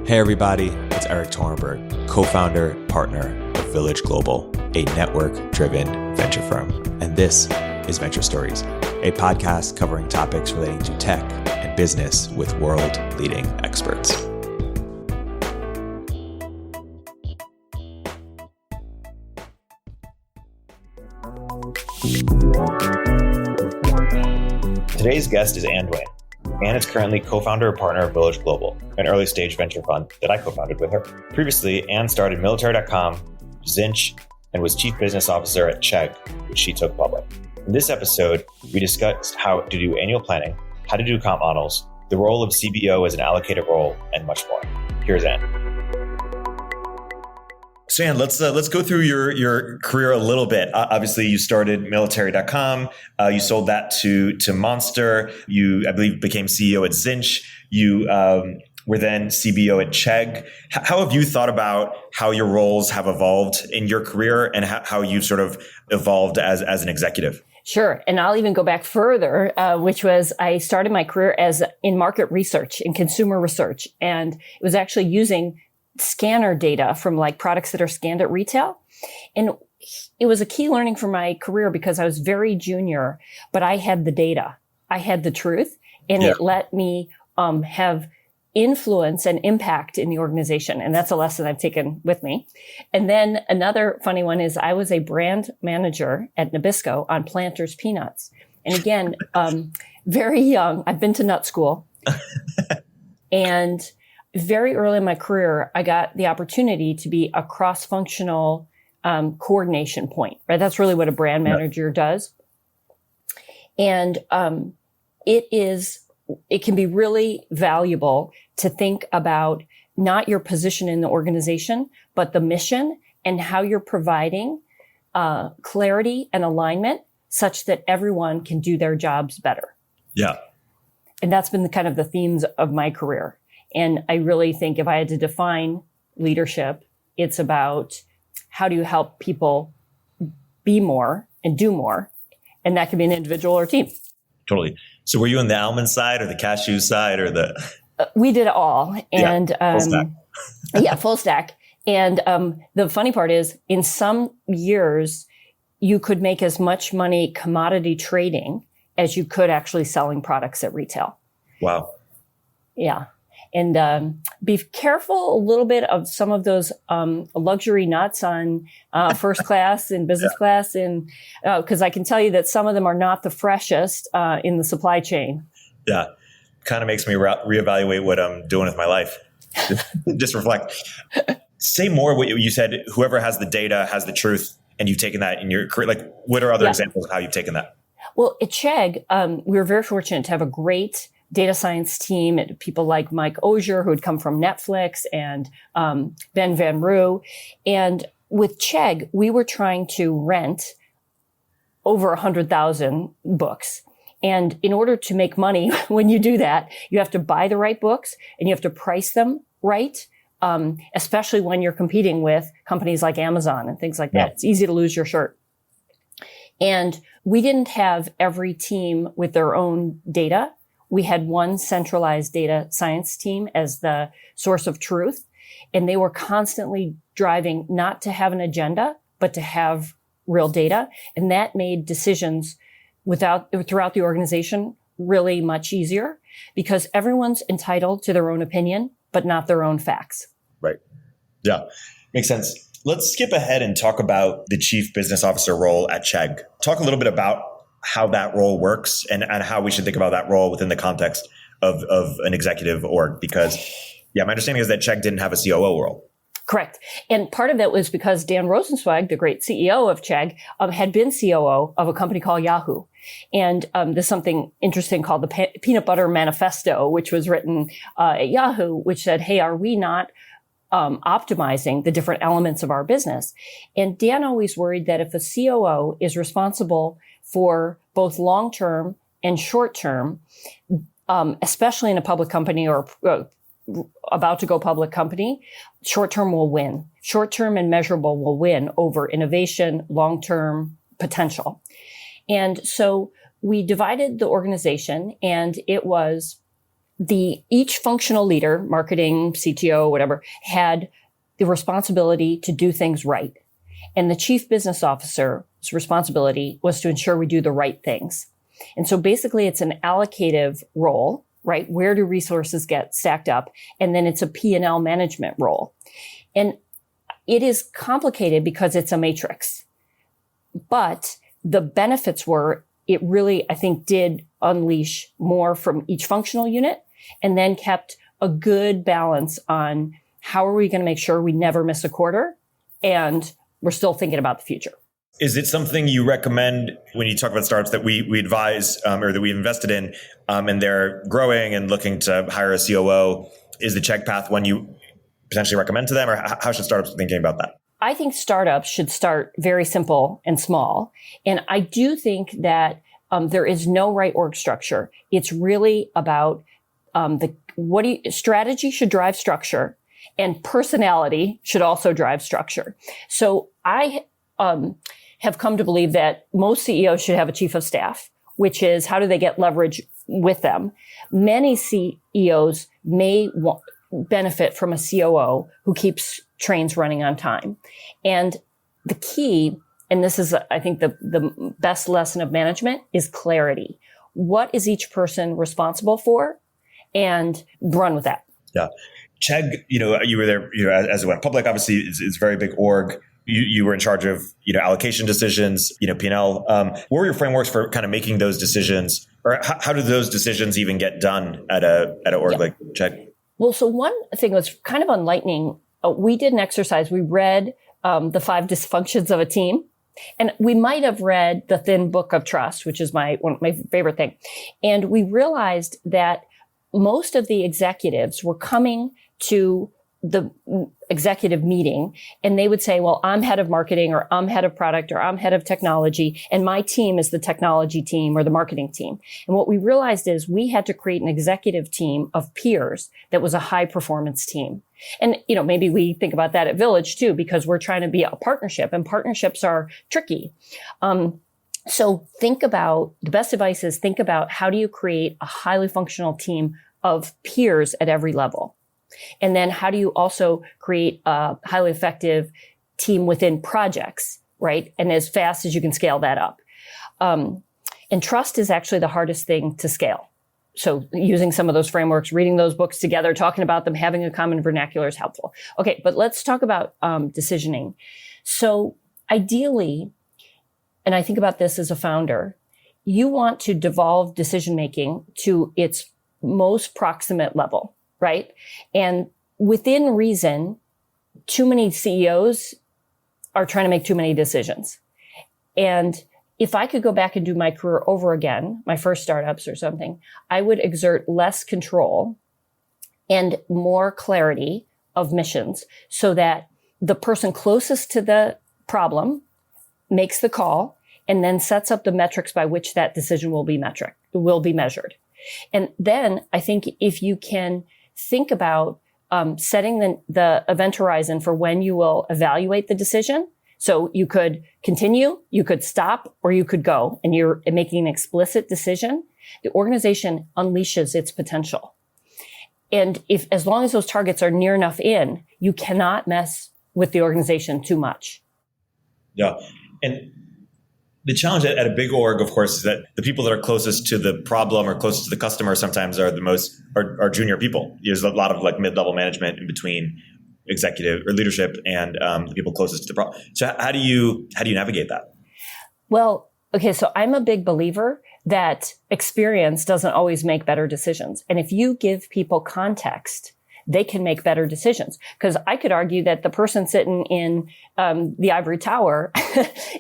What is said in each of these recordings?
Hey everybody, it's Eric Torenberg, co-founder, partner of Village Global, a network-driven venture firm. And this is Venture Stories, a podcast covering topics relating to tech and business with world-leading experts. Today's guest is Dwane. Anne is currently co-founder and partner of Village Global, an early-stage venture fund that I co-founded with her. Previously, Anne started military.com, Zinch, and was chief business officer at Chegg, which she took public. In this episode, we discussed how to do annual planning, how to do comp models, the role of CBO as an allocative role, and much more. Here's Anne. So Anne, let's go through your career a little bit. Obviously, you started military.com. You sold that to Monster. You, I believe, became CEO at Zinch. You were then CBO at Chegg. How have you thought about how your roles have evolved in your career and how you've sort of evolved as an executive? Sure. And I'll even go back further, which was I started my career in market research, in consumer research. And it was actually using scanner data from like products that are scanned at retail. And it was a key learning for my career because I was very junior, but I had the data. I had the truth, and it let me have influence and impact in the organization. And that's a lesson I've taken with me. And then another funny one is I was a brand manager at Nabisco on Planters peanuts. And again, very young. I've been to nut school. And very early in my career, I got the opportunity to be a cross-functional coordination point, right? That's really what a brand manager does. And it can be really valuable to think about not your position in the organization, but the mission and how you're providing clarity and alignment such that everyone can do their jobs better. Yeah. And that's been kind of the themes of my career. And I really think if I had to define leadership, it's about how do you help people be more and do more? And that can be an individual or team. Totally. So were you on the almond side or the cashew side or the... We did it all. And full stack. Full stack. And the funny part is in some years, you could make as much money commodity trading as you could actually selling products at retail. Wow. Yeah. And be careful a little bit of some of those luxury nuts on first class and business class, and because I can tell you that some of them are not the freshest in the supply chain. Yeah, kind of makes me reevaluate what I'm doing with my life. Just reflect. Say more what you said. Whoever has the data has the truth, and you've taken that in your career. Like, what are other examples of how you've taken that? Well, at Chegg, we were very fortunate to have a great data science team, and people like Mike Osier, who had come from Netflix, and Ben Van Roo. And with Chegg, we were trying to rent over 100,000 books. And in order to make money, when you do that, you have to buy the right books and you have to price them right, especially when you're competing with companies like Amazon and things like that. It's easy to lose your shirt. And we didn't have every team with their own data. We had one centralized data science team as the source of truth, and they were constantly driving not to have an agenda, but to have real data. And that made decisions throughout the organization really much easier because everyone's entitled to their own opinion, but not their own facts. Right. Yeah. Makes sense. Let's skip ahead and talk about the chief business officer role at Chegg. Talk a little bit about how that role works and how we should think about that role within the context of an executive org. Because, my understanding is that Chegg didn't have a COO role. Correct. And part of that was because Dan Rosensweig, the great CEO of Chegg, had been COO of a company called Yahoo. And there's something interesting called the Peanut Butter Manifesto, which was written at Yahoo, which said, hey, are we not optimizing the different elements of our business? And Dan always worried that if a COO is responsible for both long-term and short-term, especially in a public company or about to go public company, short-term will win. Short-term and measurable will win over innovation, long-term potential. And so we divided the organization, and it was each functional leader, marketing, CTO, whatever, had the responsibility to do things right. And the chief business officer's responsibility was to ensure we do the right things. And so basically it's an allocative role, right? Where do resources get stacked up? And then it's a P&L management role. And it is complicated because it's a matrix. But the benefits were, it really, I think, did unleash more from each functional unit and then kept a good balance on how are we going to make sure we never miss a quarter and we're still thinking about the future. Is it something you recommend when you talk about startups that we advise or that we invested in and they're growing and looking to hire a COO? Is the Chegg path one you potentially recommend to them, or how should startups be thinking about that? I think startups should start very simple and small. And I do think that there is no right org structure. It's really about strategy should drive structure, and personality should also drive structure. So I have come to believe that most CEOs should have a chief of staff, which is how do they get leverage with them? Many CEOs may benefit from a COO who keeps trains running on time. And the key, and this is, I think, the best lesson of management, is clarity. What is each person responsible for? And run with that. Yeah. Chegg, you were there, as it went public, obviously it's a very big org. You were in charge of, allocation decisions, P&L. What were your frameworks for kind of making those decisions, or how do those decisions even get done at an org like Chegg? Well, so one thing was kind of enlightening. We did an exercise. We read the 5 dysfunctions of a team, and we might have read the Thin Book of Trust, which is one of my favorite thing. And we realized that most of the executives were coming to the executive meeting and they would say, well, I'm head of marketing, or I'm head of product, or I'm head of technology, and my team is the technology team or the marketing team. And what we realized is we had to create an executive team of peers that was a high performance team. And, maybe we think about that at Village too, because we're trying to be a partnership, and partnerships are tricky. So think about, the best advice is think about how do you create a highly functional team of peers at every level? And then how do you also create a highly effective team within projects, right? And as fast as you can scale that up. And trust is actually the hardest thing to scale. So using some of those frameworks, reading those books together, talking about them, having a common vernacular is helpful. Okay, but let's talk about decisioning. So ideally, and I think about this as a founder, you want to devolve decision-making to its most proximate level, right? And within reason, too many CEOs are trying to make too many decisions. And if I could go back and do my career over again, my first startups or something, I would exert less control and more clarity of missions so that the person closest to the problem makes the call and then sets up the metrics by which that decision will be measured. And then I think if you can think about setting the event horizon for when you will evaluate the decision. So you could continue, you could stop, or you could go, and you're making an explicit decision. The organization unleashes its potential. And as long as those targets are near enough in, you cannot mess with the organization too much. Yeah. And the challenge at a big org, of course, is that the people that are closest to the problem or closest to the customer sometimes are are junior people. There's a lot of like mid-level management in between executive or leadership and the people closest to the problem. So how do you navigate that? Well, okay, so I'm a big believer that experience doesn't always make better decisions. And if you give people context, they can make better decisions. Because I could argue that the person sitting in the ivory tower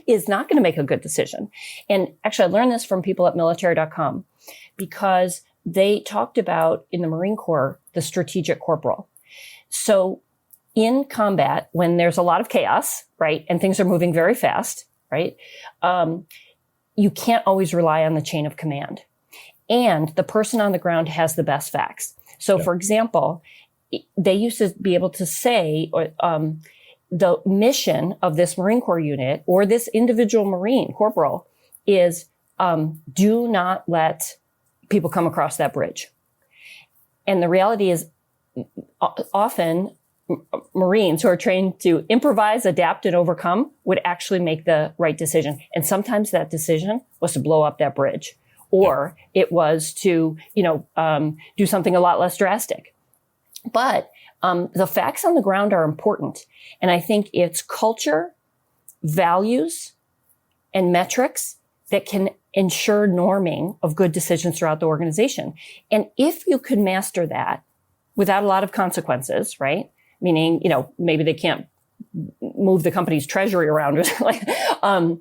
is not going to make a good decision. And actually, I learned this from people at military.com because they talked about in the Marine Corps, the strategic corporal. So in combat, when there's a lot of chaos, right, and things are moving very fast, right, you can't always rely on the chain of command. And the person on the ground has the best facts. So, for example, they used to be able to say the mission of this Marine Corps unit or this individual Marine corporal is do not let people come across that bridge. And the reality is often Marines who are trained to improvise, adapt, and overcome would actually make the right decision. And sometimes that decision was to blow up that bridge, or it was to, do something a lot less drastic. But the facts on the ground are important. And I think it's culture, values, and metrics that can ensure norming of good decisions throughout the organization. And if you can master that without a lot of consequences, right? Meaning, maybe they can't move the company's treasury around or something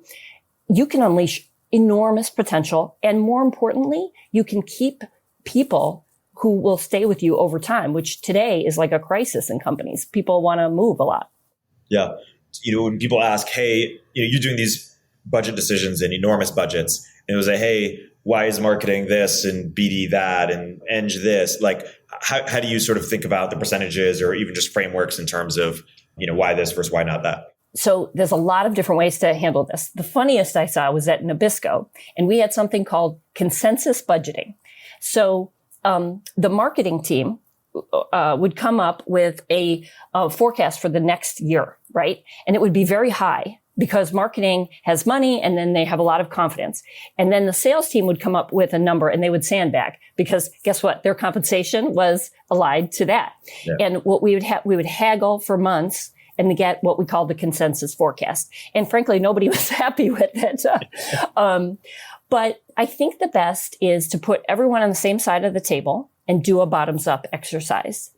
you can unleash enormous potential. And more importantly, you can keep people who will stay with you over time, which today is like a crisis in companies. People want to move a lot. Yeah. When people ask, hey, you're doing these budget decisions and enormous budgets, and it was like, hey, why is marketing this and BD that and Eng this? Like, how do you sort of think about the percentages or even just frameworks in terms of, why this versus why not that? So there's a lot of different ways to handle this. The funniest I saw was at Nabisco, and we had something called consensus budgeting. So the marketing team would come up with a forecast for the next year, right? And it would be very high because marketing has money and then they have a lot of confidence. And then the sales team would come up with a number and they would sandbag because guess what? Their compensation was allied to that. Yeah. And what we would haggle for months and to get what we call the consensus forecast. And frankly, nobody was happy with it. But I think the best is to put everyone on the same side of the table and do a bottoms up exercise.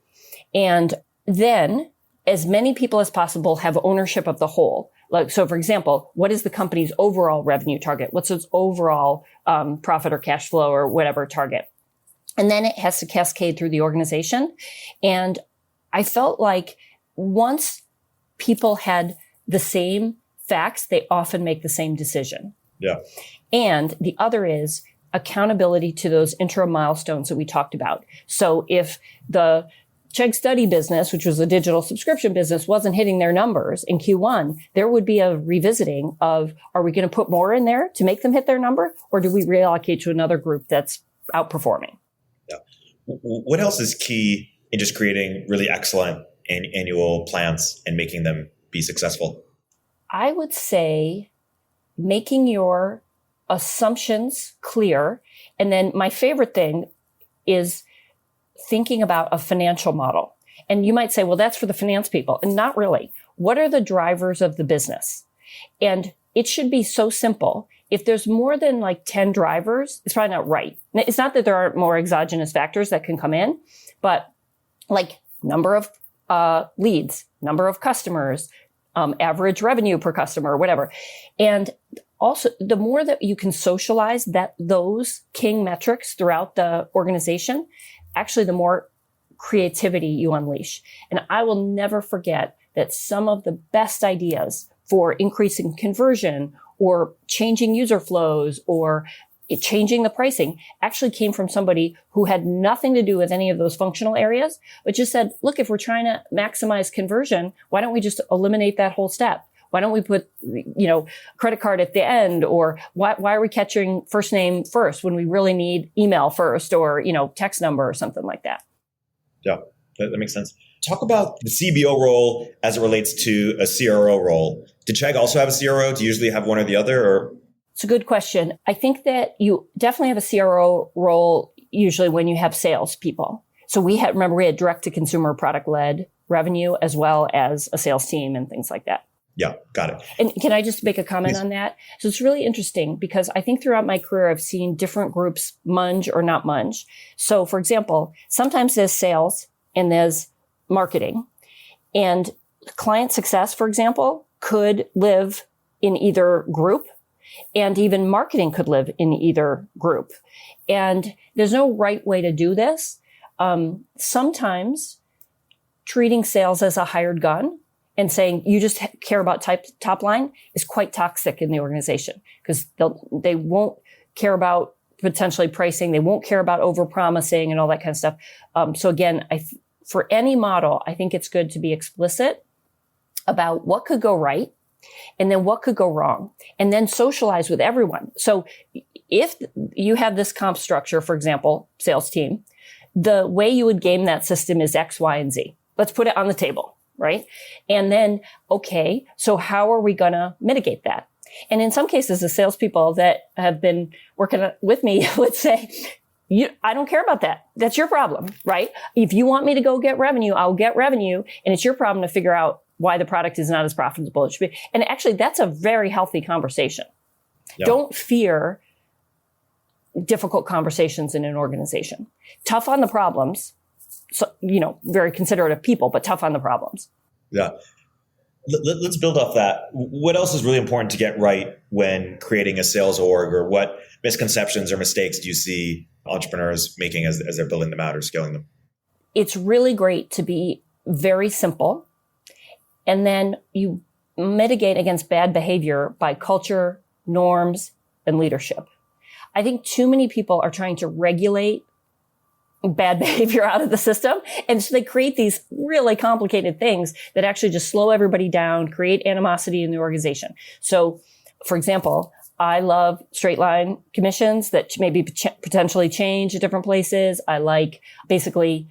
And then as many people as possible have ownership of the whole. Like, so for example, what is the company's overall revenue target? What's its overall profit or cash flow or whatever target? And then it has to cascade through the organization. And I felt like once people had the same facts, they often make the same decision. Yeah. And the other is accountability to those interim milestones that we talked about. So if the Chegg study business, which was a digital subscription business, wasn't hitting their numbers in Q1, there would be a revisiting of, are we going to put more in there to make them hit their number? Or do we reallocate to another group that's outperforming? Yeah. What else is key in just creating really excellent annual plans and making them be successful? I would say making your assumptions clear. And then my favorite thing is thinking about a financial model. And you might say, well, that's for the finance people. And not really. What are the drivers of the business? And it should be so simple. If there's more than like 10 drivers, it's probably not right. It's not that there aren't more exogenous factors that can come in, but like number of leads, number of customers, average revenue per customer, whatever. And also, the more that you can socialize those king metrics throughout the organization, actually, the more creativity you unleash. And I will never forget that some of the best ideas for increasing conversion or changing user flows or changing the pricing actually came from somebody who had nothing to do with any of those functional areas, but just said, look, if we're trying to maximize conversion, why don't we just eliminate that whole step? Why don't we put, credit card at the end? Or why are we catching first name first when we really need email first or, text number or something like that? Yeah, that makes sense. Talk about the CBO role as it relates to a CRO role. Did Chegg also have a CRO? Do you usually have one or the other? Or? It's a good question. I think that you definitely have a CRO role usually when you have salespeople. So we had direct to consumer product led revenue as well as a sales team and things like that. Yeah, got it. And can I just make a comment Please. on that? So it's really interesting because I think throughout my career, I've seen different groups munge or not munge. So for example, sometimes there's sales and there's marketing, and client success, for example, could live in either group, and even marketing could live in either group. And there's no right way to do this. Sometimes treating sales as a hired gun and saying you just care about top line is quite toxic in the organization because they won't care about potentially pricing. They won't care about overpromising and all that kind of stuff. So again, for any model, I think it's good to be explicit about what could go right and then what could go wrong, and then socialize with everyone. So if you have this comp structure, for example, sales team, the way you would game that system is X, Y, and Z. Let's put it on the table, right? And then, okay, so how are we going to mitigate that? And in some cases, the salespeople that have been working with me would say, I don't care about that. That's your problem, right? If you want me to go get revenue, I'll get revenue. And it's your problem to figure out why the product is not as profitable as it should be. And actually, that's a very healthy conversation. Yeah. Don't fear difficult conversations in an organization. Tough on the problems. So, very considerate of people, but tough on the problems. Yeah. Let's build off that. What else is really important to get right when creating a sales org, or what misconceptions or mistakes do you see entrepreneurs making as they're building them out or scaling them? It's really great to be very simple, and then you mitigate against bad behavior by culture, norms, and leadership. I think too many people are trying to regulate bad behavior out of the system. And so they create these really complicated things that actually just slow everybody down, create animosity in the organization. So, for example, I love straight line commissions that maybe potentially change at different places. I like basically,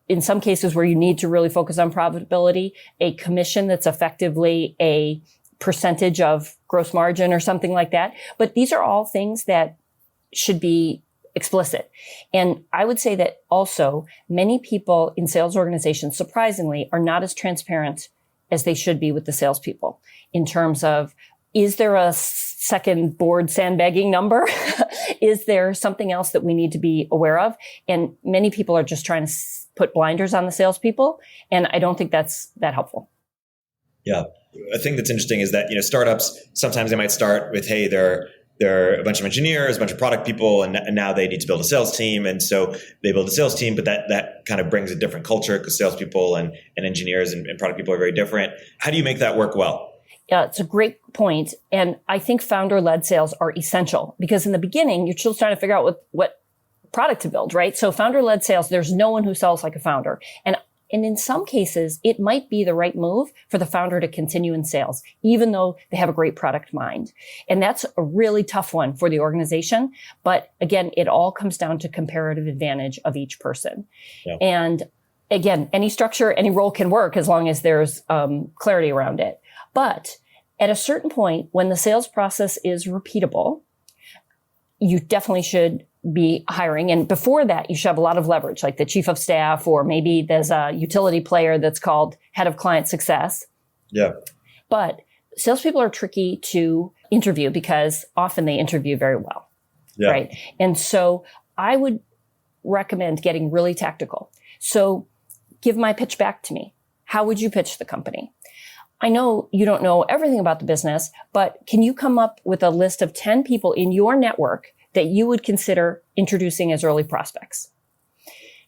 in some cases where you need to really focus on profitability, a commission that's effectively a percentage of gross margin or something like that. But these are all things that should be explicit. And I would say that also many people in sales organizations, surprisingly, are not as transparent as they should be with the salespeople in terms of, is there a second board sandbagging number? Is there something else that we need to be aware of? And many people are just trying to put blinders on the salespeople. And I don't think that's that helpful. Yeah. A thing that's interesting is that, startups, sometimes they might start with, hey, they're a bunch of engineers, a bunch of product people, and now they need to build a sales team. And so they build a sales team, but that kind of brings a different culture because salespeople and engineers and product people are very different. How do you make that work well? Yeah, it's a great point. And I think founder-led sales are essential because in the beginning, you're still trying to figure out what product to build, right? So founder-led sales, there's no one who sells like a founder. And in some cases, it might be the right move for the founder to continue in sales, even though they have a great product mind. And that's a really tough one for the organization. But again, it all comes down to comparative advantage of each person. Yeah. And again, any structure, any role can work as long as there's clarity around it. But at a certain point, when the sales process is repeatable, you definitely should be hiring. And before that, you should have a lot of leverage, like the chief of staff, or maybe there's a utility player that's called head of client success. Yeah. But salespeople are tricky to interview because often they interview very well. Yeah. Right. And so I would recommend getting really tactical. So give my pitch back to me. How would you pitch the company? I know you don't know everything about the business, but can you come up with a list of 10 people in your network that you would consider introducing as early prospects?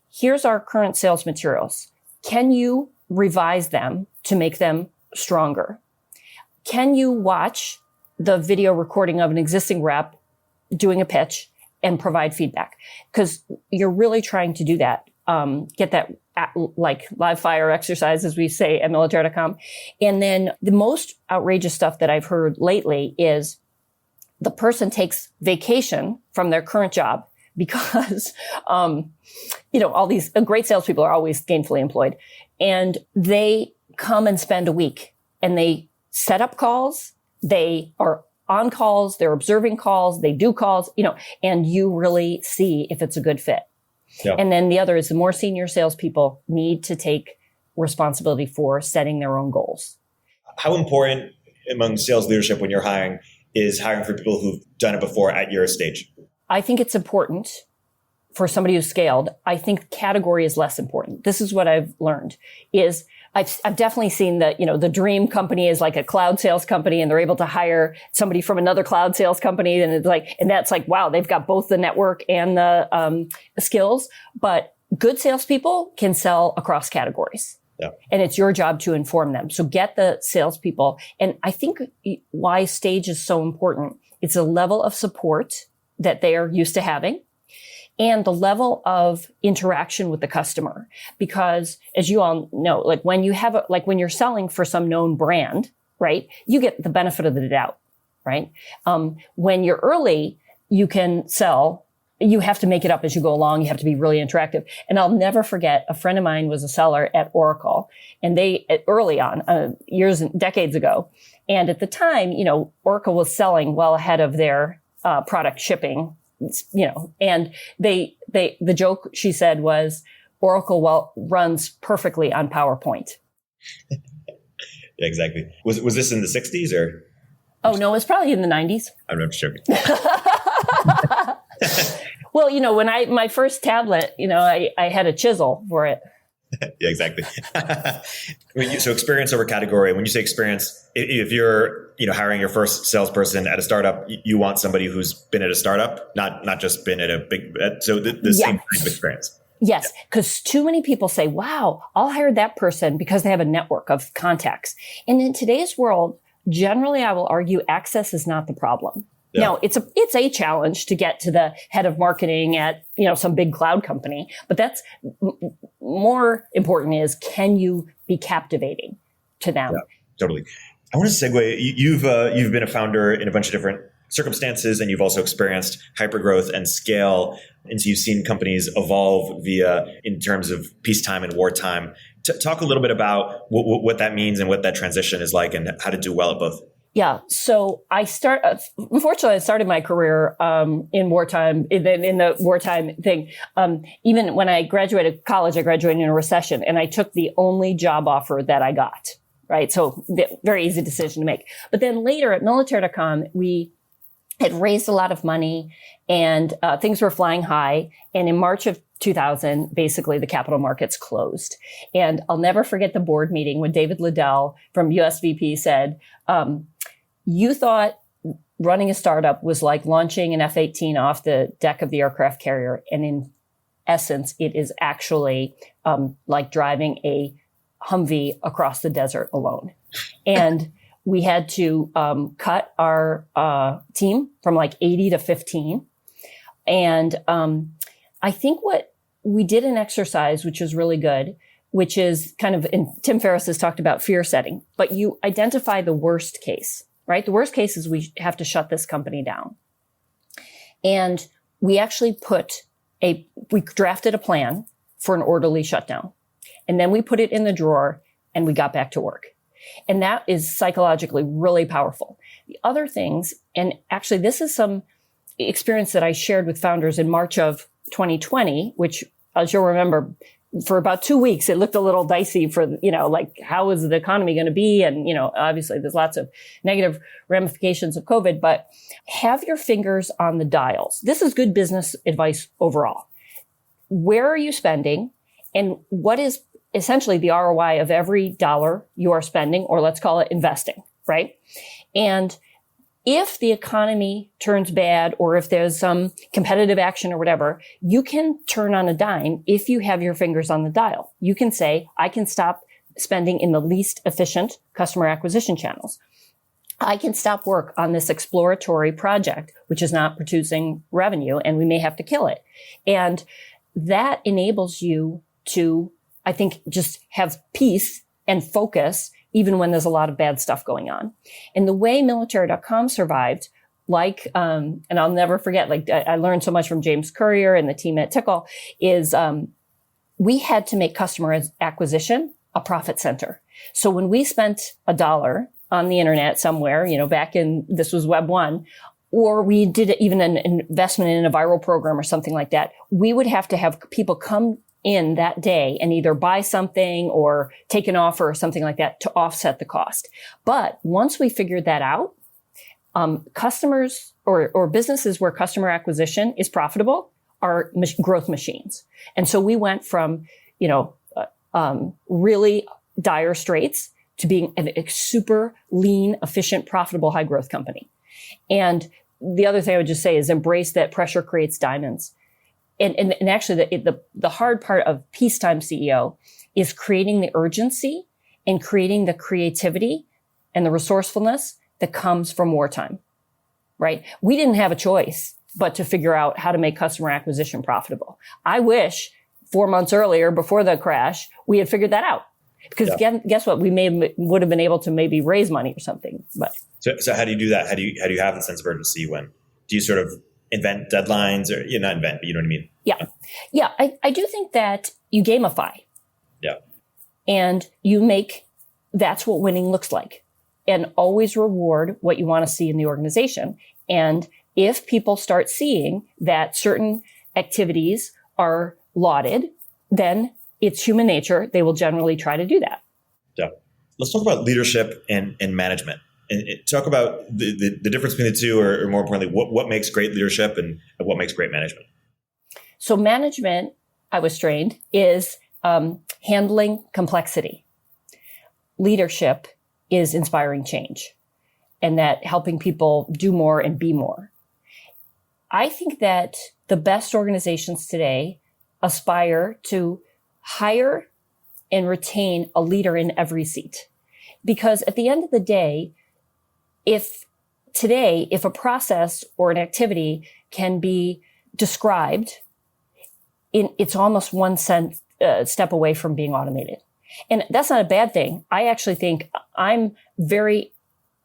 Here's our current sales materials. Can you revise them to make them stronger? Can you watch the video recording of an existing rep doing a pitch and provide feedback? Because you're really trying to do that. Get that like live fire exercise, as we say at military.com. And then the most outrageous stuff that I've heard lately is the person takes vacation from their current job because, all these great salespeople are always gainfully employed, and they come and spend a week and they set up calls. They are on calls. They're observing calls. They do calls, and you really see if it's a good fit. Yeah. And then the other is the more senior salespeople need to take responsibility for setting their own goals. How important among sales leadership when you're hiring is hiring for people who've done it before at your stage? I think it's important for somebody who's scaled. I think category is less important. This is what I've learned is I've definitely seen that, the dream company is like a cloud sales company and they're able to hire somebody from another cloud sales company. And that's like, wow, they've got both the network and the skills, but good salespeople can sell across categories. Yeah. And it's your job to inform them. So get the salespeople. And I think why stage is so important. It's a level of support that they are used to having and the level of interaction with the customer. Because as you all know, when you're selling for some known brand, right, you get the benefit of the doubt, right? When you're early, you can sell you have to make it up as you go along. You have to be really interactive. And I'll never forget, a friend of mine was a seller at Oracle, and they, early on, years and decades ago. And at the time, Oracle was selling well ahead of their product shipping, and the joke she said was, Oracle runs perfectly on PowerPoint. Yeah, exactly. Was this in the 60s or? Oh, no, it was probably in the 90s. I'm not sure. Well, when my first tablet, I had a chisel for it. Yeah, exactly. So experience over category. When you say experience, if you're, hiring your first salesperson at a startup, you want somebody who's been at a startup, not just been at a big, so the same kind of experience. Yes, because too many people say, wow, I'll hire that person because they have a network of contacts. And in today's world, generally, I will argue access is not the problem. Yeah. Now, it's a challenge to get to the head of marketing at, some big cloud company. But that's more important is, can you be captivating to them? Yeah, totally. I want to segue. You've been a founder in a bunch of different circumstances, and you've also experienced hypergrowth and scale. And so you've seen companies evolve in terms of peacetime and wartime. Talk a little bit about what that means and what that transition is like and how to do well at both. Yeah. So unfortunately, I started my career in wartime, in the wartime thing. Even when I graduated college, I graduated in a recession, and I took the only job offer that I got, right? So very easy decision to make. But then later at military.com, we had raised a lot of money, and things were flying high. And in March of 2000, basically the capital markets closed. And I'll never forget the board meeting when David Liddell from USVP said, you thought running a startup was like launching an F-18 off the deck of the aircraft carrier. And in essence, it is actually like driving a Humvee across the desert alone. And we had to cut our team from like 80 to 15. And I think what we did an exercise, which was really good, which is kind of, and Tim Ferriss has talked about fear setting, but you identify the worst case, right? The worst case is we have to shut this company down. And we actually we drafted a plan for an orderly shutdown. And then we put it in the drawer and we got back to work. And that is psychologically really powerful. The other things, and actually this is some experience that I shared with founders in March of 2020, which, as you'll remember, for about 2 weeks, it looked a little dicey for, like, how is the economy going to be? And, obviously there's lots of negative ramifications of COVID, but have your fingers on the dials. This is good business advice overall. Where are you spending? And what is essentially the ROI of every dollar you are spending, or let's call it investing, right? And if the economy turns bad, or if there's some competitive action or whatever, you can turn on a dime if you have your fingers on the dial. You can say, I can stop spending in the least efficient customer acquisition channels. I can stop work on this exploratory project, which is not producing revenue, and we may have to kill it. And that enables you to, I think, just have peace and focus even when there's a lot of bad stuff going on. And the way military.com survived, and I'll never forget, I learned so much from James Currier and the team at Tickle, is we had to make customer acquisition a profit center. So when we spent $1 on the internet somewhere, back in, this was Web 1, or we did even an investment in a viral program or something like that, we would have to have people come in that day and either buy something or take an offer or something like that to offset the cost. But once we figured that out, customers or businesses where customer acquisition is profitable are growth machines. And so we went from, really dire straits to being a super lean, efficient, profitable, high growth company. And the other thing I would just say is embrace that pressure creates diamonds. And actually the hard part of peacetime CEO is creating the urgency and creating the creativity and the resourcefulness that comes from wartime, right? We didn't have a choice but to figure out how to make customer acquisition profitable. I wish 4 months earlier, before the crash, we had figured that out. Because guess what? We would have been able to maybe raise money or something. But so how do you do that? How do you have the sense of urgency when do you sort of invent deadlines or not invent, but you know what I mean? Yeah. Yeah. I do think that you gamify. Yeah. And you make, that's what winning looks like, and always reward what you want to see in the organization. And if people start seeing that certain activities are lauded, then it's human nature. They will generally try to do that. Yeah. Let's talk about leadership and management, and talk about the difference between the two, or more importantly, what makes great leadership and what makes great management. So management, I was trained, is handling complexity. Leadership is inspiring change, and that helping people do more and be more. I think that the best organizations today aspire to hire and retain a leader in every seat. Because at the end of the day, if a process or an activity can be described, it's almost one step away from being automated. And that's not a bad thing. I actually think I'm very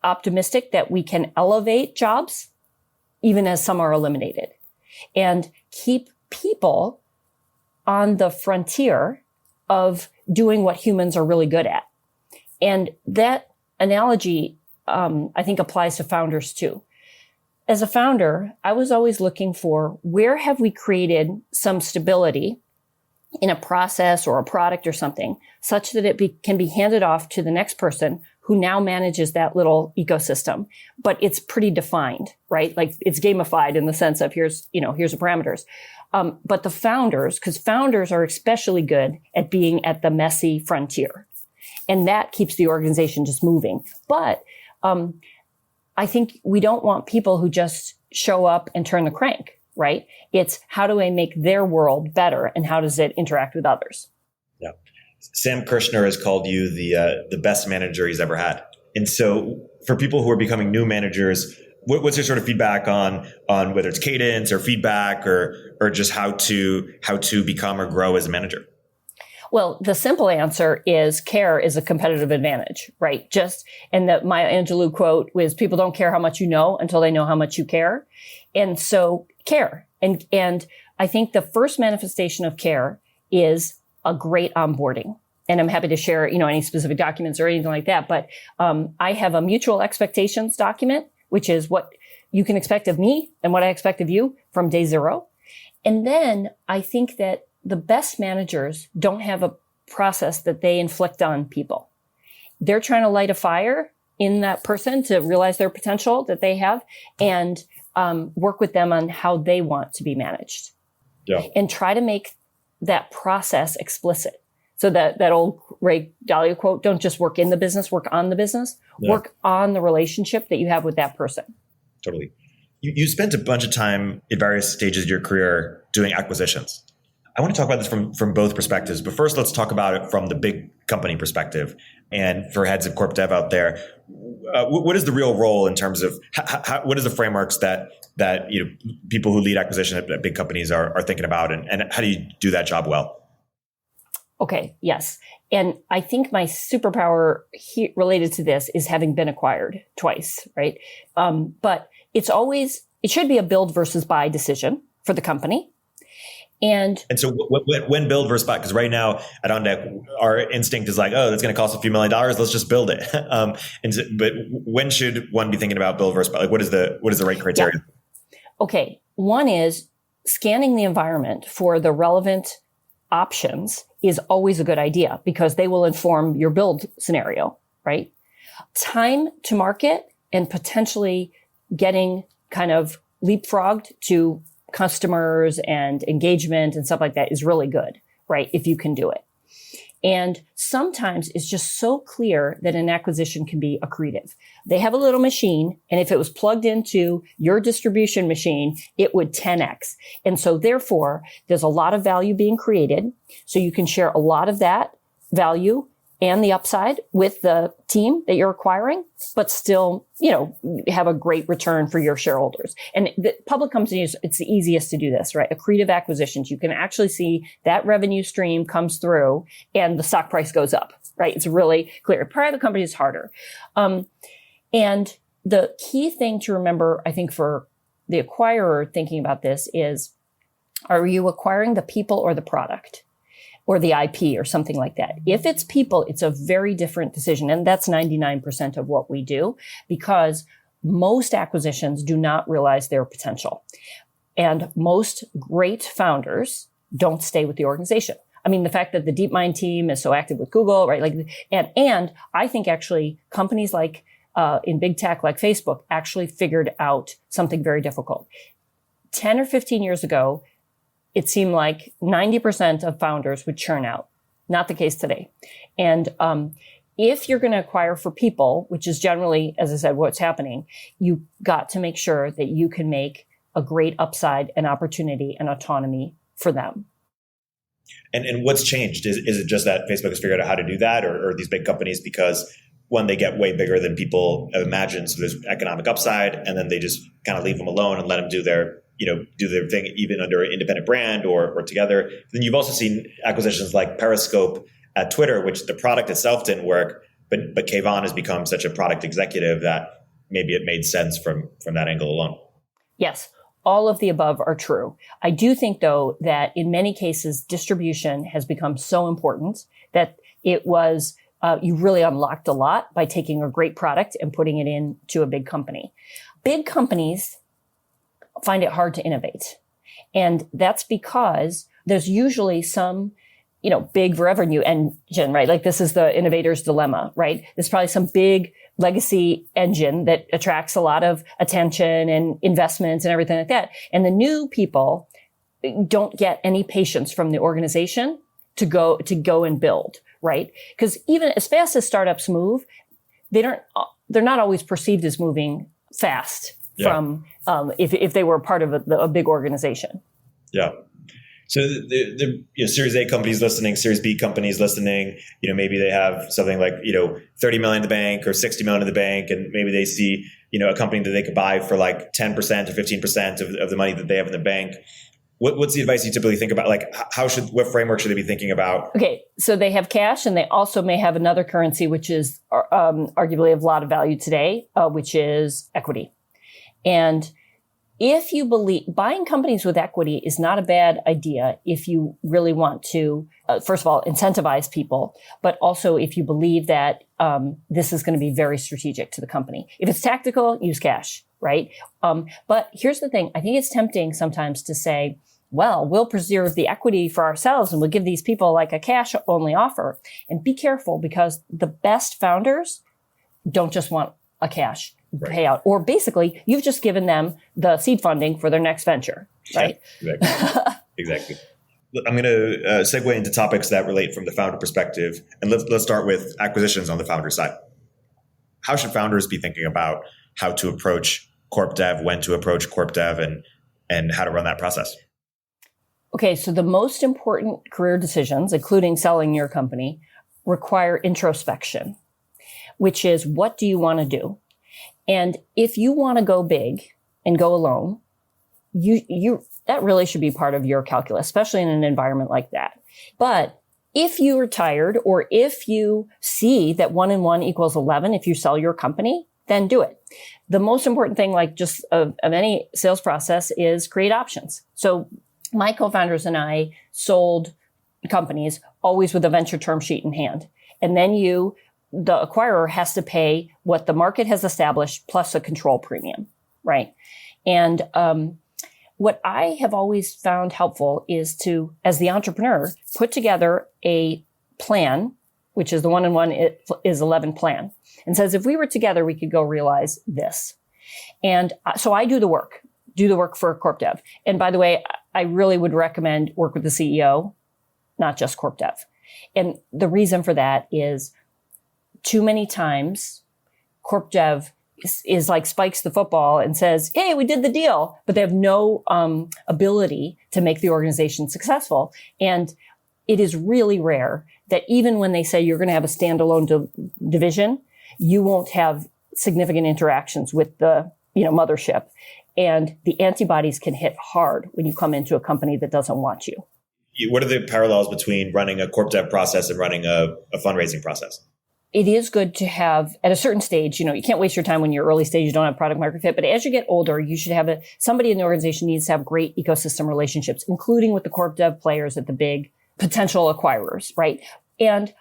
optimistic that we can elevate jobs even as some are eliminated, and keep people on the frontier of doing what humans are really good at. And that analogy, I think, applies to founders too. As a founder, I was always looking for, where have we created some stability in a process or a product or something, such that it can be handed off to the next person who now manages that little ecosystem, but it's pretty defined, right? Like it's gamified in the sense of here's the parameters. But the founders, because founders are especially good at being at the messy frontier, and that keeps the organization just moving. But I think we don't want people who just show up and turn the crank, right? It's, how do I make their world better, and how does it interact with others? Yeah. Sam Kirshner has called you the best manager he's ever had. And so for people who are becoming new managers, what's your sort of feedback on whether it's cadence or feedback or just how to become or grow as a manager? Well, the simple answer is care is a competitive advantage, right? And that Maya Angelou quote was, people don't care how much you know until they know how much you care. And so care. And I think the first manifestation of care is a great onboarding. And I'm happy to share, any specific documents or anything like that. But I have a mutual expectations document, which is what you can expect of me and what I expect of you from day zero. And then I think that the best managers don't have a process that they inflict on people. They're trying to light a fire in that person to realize their potential that they have, and work with them on how they want to be managed. Yeah. And try to make that process explicit. So that old Ray Dalio quote, don't just work in the business, work on the business, work on the relationship that you have with that person. Totally. You spent a bunch of time at various stages of your career doing acquisitions. I want to talk about this from both perspectives, but first let's talk about it from the big company perspective. And for heads of corp dev out there, what is the real role in terms of what is the frameworks that people who lead acquisition at big companies are thinking about, and how do you do that job well? Okay, yes. And I think my superpower related to this is having been acquired twice, right? But it should be a build versus buy decision for the company. And so when build versus buy, because right now at OnDeck, our instinct is like, oh, that's going to cost a few $1 million. Let's just build it. But when should one be thinking about build versus buy? Like, what is the right criteria? Yeah. Okay. One is scanning the environment for the relevant options is always a good idea, because they will inform your build scenario, right? Time to market and potentially getting kind of leapfrogged to customers and engagement and stuff like that is really good, right? If you can do it. And sometimes it's just so clear that an acquisition can be accretive. They have a little machine, and if it was plugged into your distribution machine, it would 10x. And so therefore, there's a lot of value being created. So you can share a lot of that value and the upside with the team that you're acquiring, but still, have a great return for your shareholders. And the public companies, it's the easiest to do this, right? Accretive acquisitions. You can actually see that revenue stream comes through and the stock price goes up, right? It's really clear. Private companies is harder. And the key thing to remember, I think, for the acquirer thinking about this is, are you acquiring the people or the product or the IP or something like that? If it's people, it's a very different decision. And that's 99% of what we do, because most acquisitions do not realize their potential. And most great founders don't stay with the organization. I mean, the fact that the DeepMind team is so active with Google, right? Like, and I think actually companies like, in big tech like Facebook actually figured out something very difficult. 10 or 15 years ago, it seemed like 90% of founders would churn out. Not the case today. And, if you're going to acquire for people, which is generally, as I said, what's happening, you got to make sure that you can make a great upside and opportunity and autonomy for them. And what's changed? Is it just that Facebook has figured out how to do that, or these big companies, because one, they get way bigger than people have imagined, so there's economic upside, and then they just kind of leave them alone and let them do their thing, even under an independent brand or together. Then you've also seen acquisitions like Periscope at Twitter, which the product itself didn't work, but Kayvon has become such a product executive that maybe it made sense from that angle alone. Yes, all of the above are true. I do think, though, that in many cases, distribution has become so important that it was, you really unlocked a lot by taking a great product and putting it into a big company. Big companies find it hard to innovate. And that's because there's usually some big revenue engine, right? Like, this is the innovator's dilemma, right? There's probably some big legacy engine that attracts a lot of attention and investments and everything like that. And the new people don't get any patience from the organization to go and build, right? Because even as fast as startups move, they're not always perceived as moving fast from, if they were part of a big organization. Yeah. So the Series A companies listening, Series B companies listening, maybe they have something like, 30 million in the bank or 60 million in the bank. And maybe they see, a company that they could buy for like 10% or 15% of the money that they have in the bank. What's the advice you typically think about? Like, what framework should they be thinking about? Okay. So they have cash, and they also may have another currency, which is arguably of a lot of value today, which is equity. And if you believe buying companies with equity is not a bad idea, if you really want to, first of all, incentivize people, but also if you believe that this is going to be very strategic to the company. If it's tactical, use cash, right? But here's the thing. I think it's tempting sometimes to say, well, we'll preserve the equity for ourselves and we'll give these people like a cash only offer. And be careful, because the best founders don't just want a cash payout, or basically you've just given them the seed funding for their next venture, right? Yeah, exactly. I'm going to segue into topics that relate from the founder perspective, and let's start with acquisitions on the founder side. How should founders be thinking about how to approach corp dev, when to approach corp dev, and how to run that process? Okay, so the most important career decisions, including selling your company, require introspection, which is, what do you want to do? And if you want to go big and go alone, that really should be part of your calculus, especially in an environment like that. But if you are tired, or if you see that 1 and 1 equals 11, if you sell your company, then do it. The most important thing, like just of any sales process, is create options. So my co-founders and I sold companies always with a venture term sheet in hand. And then the acquirer has to pay what the market has established plus a control premium, right? And what I have always found helpful is to, as the entrepreneur, put together a plan, which is the 1 and 1 is 11 plan, and says, if we were together, we could go realize this. And so I do the work for corp dev. And by the way, I really would recommend work with the CEO, not just corp dev. And the reason for that is, too many times corp dev is like spikes the football and says, hey, we did the deal, but they have no ability to make the organization successful. And it is really rare that even when they say you're going to have a standalone division, you won't have significant interactions with the mothership. And the antibodies can hit hard when you come into a company that doesn't want you. What are the parallels between running a corp dev process and running a fundraising process? it is good to have at a certain stage, you can't waste your time when you're early stage, you don't have product market fit. But as you get older, you should have somebody in the organization needs to have great ecosystem relationships, including with the corp dev players at the big potential acquirers, right? And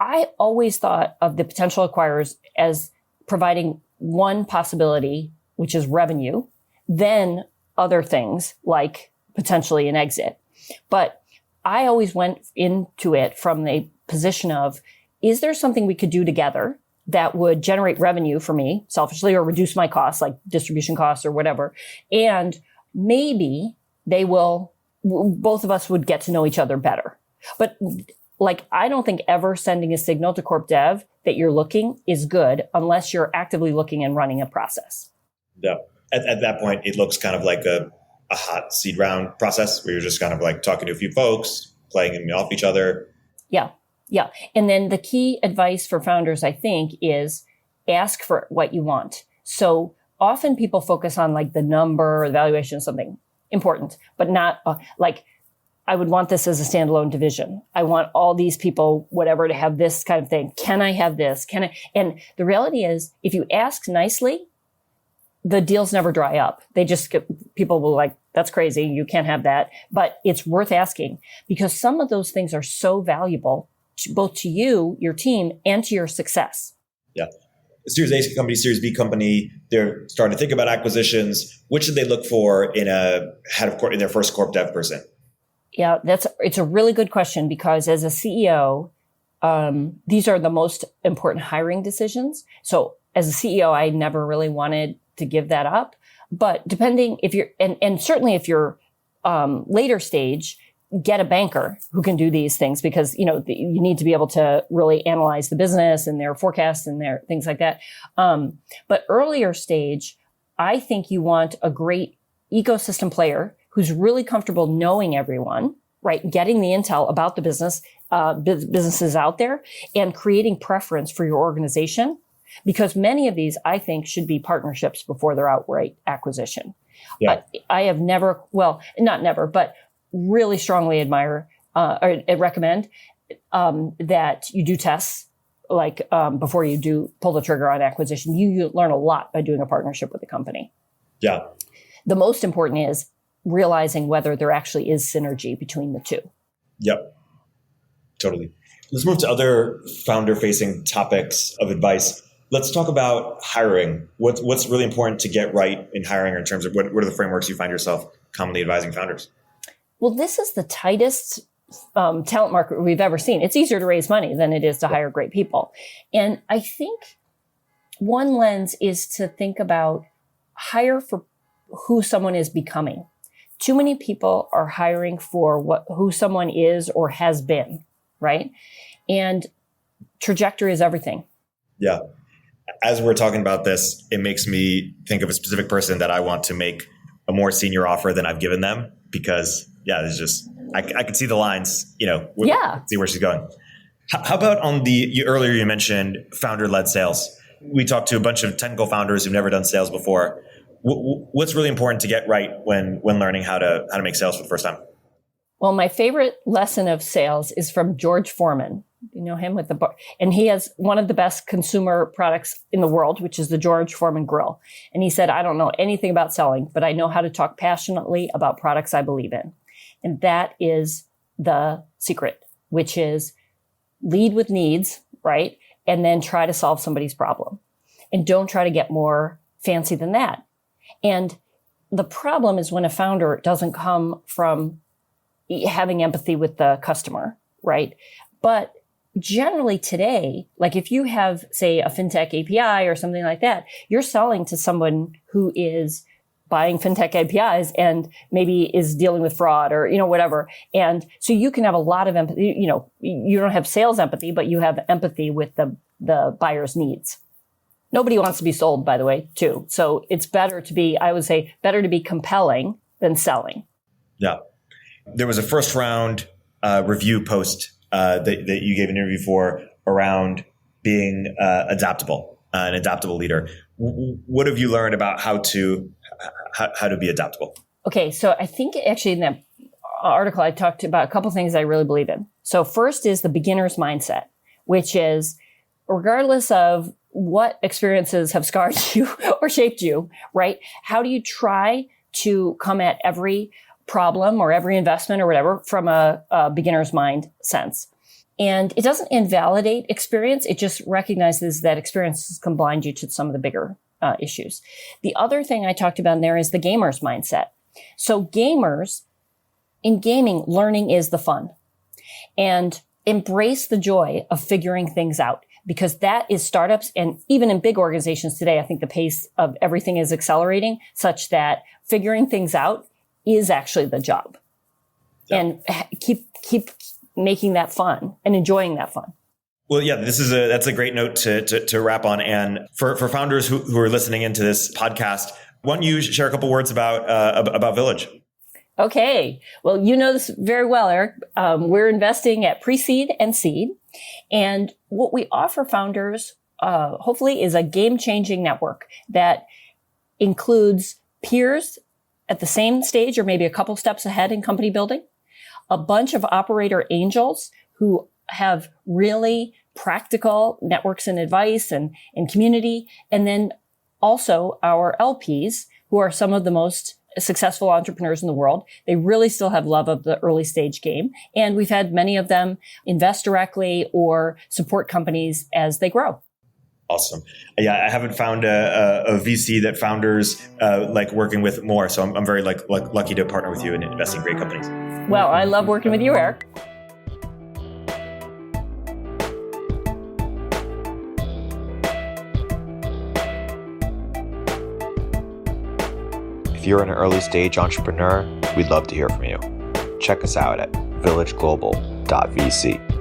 I always thought of the potential acquirers as providing one possibility, which is revenue, then other things like potentially an exit. But I always went into it from the position of, is there something we could do together that would generate revenue for me selfishly or reduce my costs, like distribution costs or whatever? And maybe both of us would get to know each other better. But I don't think ever sending a signal to corp dev that you're looking is good unless you're actively looking and running a process. Yeah. At that point, it looks kind of like a hot seed round process where you're just kind of like talking to a few folks, playing them off each other. Yeah. Yeah. And then the key advice for founders, I think, is ask for what you want. So often people focus on the number or the valuation of something important, but not I would want this as a standalone division. I want all these people, whatever, to have this kind of thing. Can I have this? And the reality is, if you ask nicely, the deals never dry up. People will that's crazy. You can't have that. But it's worth asking because some of those things are so valuable both to you, your team, and to your success. Yeah. Series A company, Series B company, they're starting to think about acquisitions. What should they look for in in their first corp dev person? Yeah, it's a really good question because as a CEO, these are the most important hiring decisions. So as a CEO, I never really wanted to give that up. But depending if you're, and certainly if you're later stage, get a banker who can do these things because, you need to be able to really analyze the business and their forecasts and their things like that. But earlier stage, I think you want a great ecosystem player who's really comfortable knowing everyone, right? Getting the intel about the businesses out there and creating preference for your organization. Because many of these, I think, should be partnerships before they're outright acquisition. Yeah. I have never, not never, but really strongly admire or recommend that you do tests before you do pull the trigger on acquisition. You learn a lot by doing a partnership with a company. Yeah. The most important is realizing whether there actually is synergy between the two. Yep. Totally. Let's move to other founder-facing topics of advice. Let's talk about hiring. What's really important to get right in hiring in terms of what are the frameworks you find yourself commonly advising founders? Well, this is the tightest talent market we've ever seen. It's easier to raise money than it is to hire great people. And I think one lens is to think about hire for who someone is becoming. Too many people are hiring for who someone is or has been, right? And trajectory is everything. Yeah. As we're talking about this, it makes me think of a specific person that I want to make a more senior offer than I've given them because, there's just, I can see the lines, see where she's going. How about earlier you mentioned founder-led sales. We talked to a bunch of technical founders who've never done sales before. What's really important to get right when learning how to make sales for the first time? Well, my favorite lesson of sales is from George Foreman. You know him with the bar, and he has one of the best consumer products in the world, which is the George Foreman grill. And he said, I don't know anything about selling, but I know how to talk passionately about products I believe in. And that is the secret, which is lead with needs, right? And then try to solve somebody's problem. And don't try to get more fancy than that. And the problem is when a founder doesn't come from having empathy with the customer, right? But generally today, if you have, say, a fintech API or something like that, you're selling to someone who is buying fintech APIs and maybe is dealing with fraud or, whatever. And so you can have a lot of empathy. You don't have sales empathy, but you have empathy with the buyer's needs. Nobody wants to be sold, by the way, too. So it's better to be compelling than selling. Yeah. There was a first round review post that you gave an interview for around being adaptable, an adaptable leader. What have you learned about how to be adaptable? Okay, so I think actually in that article I talked about a couple things I really believe in. So first is the beginner's mindset, which is regardless of what experiences have scarred you or shaped you, right? How do you try to come at every problem or every investment or whatever from a beginner's mind sense? And it doesn't invalidate experience. It just recognizes that experiences can blind you to some of the bigger issues. The other thing I talked about in there is the gamer's mindset. So gamers, in gaming, learning is the fun. And embrace the joy of figuring things out, because that is startups. And even in big organizations today, I think the pace of everything is accelerating such that figuring things out is actually the job. Yeah. And keep making that fun and enjoying that fun. Well, yeah, that's a great note to wrap on. And for founders who are listening into this podcast, why don't you share a couple words about Village? Okay. Well, you know this very well, Eric. We're investing at pre-seed and seed. And what we offer founders, hopefully, is a game-changing network that includes peers at the same stage or maybe a couple steps ahead in company building, a bunch of operator angels who have really practical networks and advice and community, and then also our LPs, who are some of the most successful entrepreneurs in the world. They really still have love of the early stage game. And we've had many of them invest directly or support companies as they grow. Awesome. Yeah, I haven't found a VC that founders like working with more. So I'm very lucky to partner with you and invest in great companies. Well, I love working with you, Eric. If you're an early stage entrepreneur, we'd love to hear from you. Check us out at villageglobal.vc.